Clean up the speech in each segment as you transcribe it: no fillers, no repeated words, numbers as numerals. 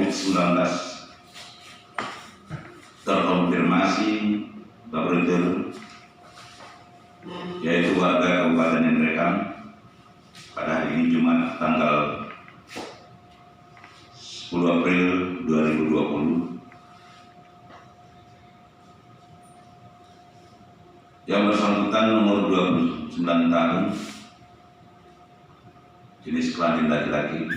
COVID-19 terkonfirmasi laboratorium, yaitu warga Kabupaten Ngerekang pada hari ini Jumat tanggal 10 April 2020 yang bersangkutan nomor 29 tahun, jenis kelamin laki-laki,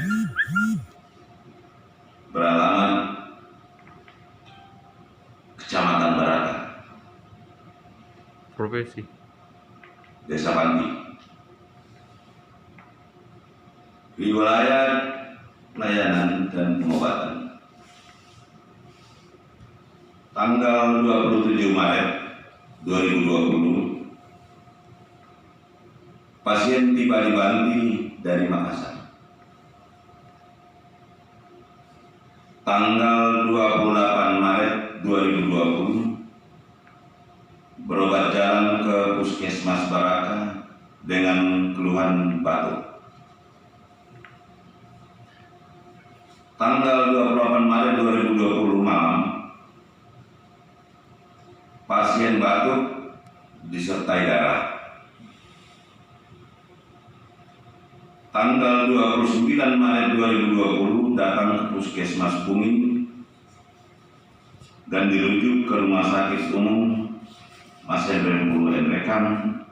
beralamat Kecamatan Baraka, profesi Desa Panti, wilayah pelayanan dan pengobatan. Tanggal 27 Maret 2020, pasien tiba di Banti dari Makassar. Tanggal 28 Maret 2020, berobat jalan ke Puskesmas Baraka dengan keluhan batuk. Tanggal 28 Maret 2020 malam, pasien batuk disertai darah. Tanggal 29 Maret 2020 datang ke Puskesmas Bumi dan dirujuk ke Rumah Sakit Umum Mas Hendren Pulu Ngerekang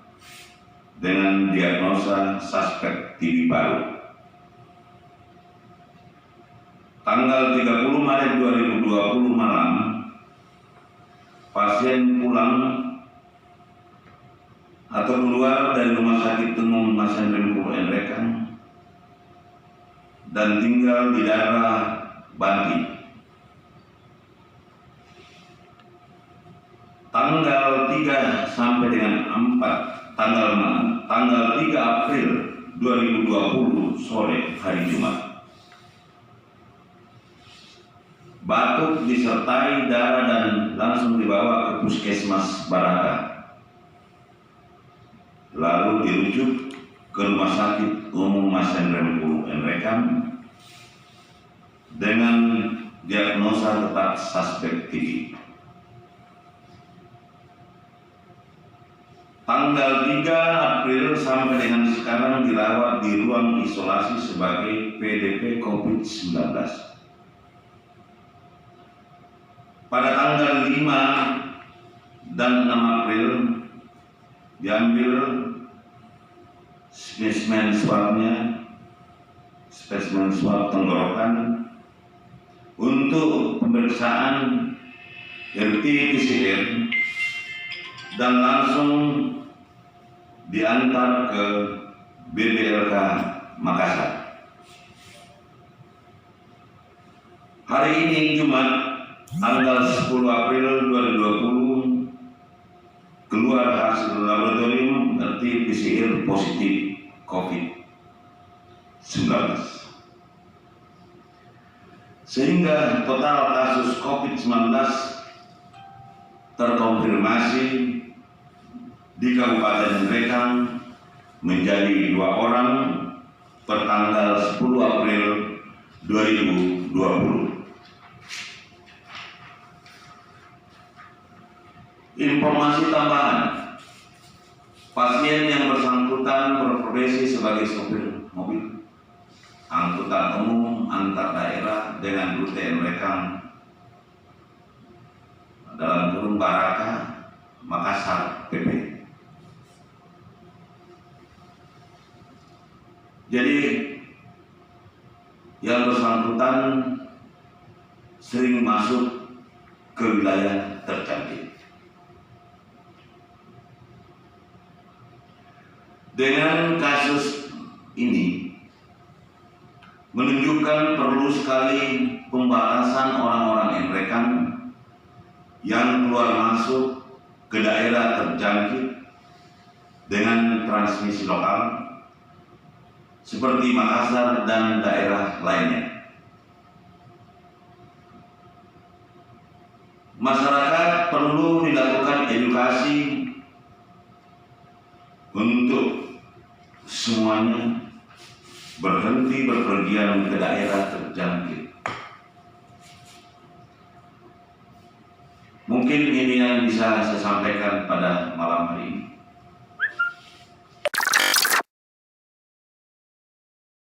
dengan diagnosa suspek TB paru. Tanggal 30 Maret 2020 malam, pasien pulang atau keluar dari Rumah Sakit Umum Mas Hendren Pulu Ngerekang dan tinggal di daerah Banti. Tanggal 3 sampai dengan 4 tanggal 3 April 2020 sore hari Jumat, batuk disertai darah dan langsung dibawa ke Puskesmas Baraka, lalu dirujuk ke Rumah Sakit Umum Mas Hendren Pulu Ngerekang dengan diagnosa tetap suspek TB. Tanggal 3 April sampai dengan sekarang dirawat di ruang isolasi sebagai PDP COVID-19. Pada tanggal 5 dan 6 April diambil spesimen swab tenggorokan untuk pemeriksaan RT-PCR dan langsung diantar ke BPLK Makassar. Hari ini Jumat tanggal 10 April 2020 keluar hasil laboratorium RT-PCR positif COVID-19, sehingga total kasus COVID-19 terkonfirmasi di Kabupaten Ngerekang menjadi 2 orang per tanggal 10 April 2020. Informasi tambahan, pasien yang bersangkutan berprofesi sebagai sopir mobil angkutan umum antar daerah dengan rute Ngerekang dalam kurung Baraka, Makassar, PP. Jadi yang bersangkutan sering masuk ke wilayah terjangkit. Dengan kasus ini menunjukkan perlu sekali pembatasan orang-orang Ngerekang yang keluar masuk ke daerah terjangkit dengan transmisi lokal seperti Makassar dan daerah lainnya. Masyarakat perlu dilakukan edukasi untuk semuanya berhenti berpergian ke daerah terjangkit Mungkin ini yang bisa saya sampaikan pada malam hari ini.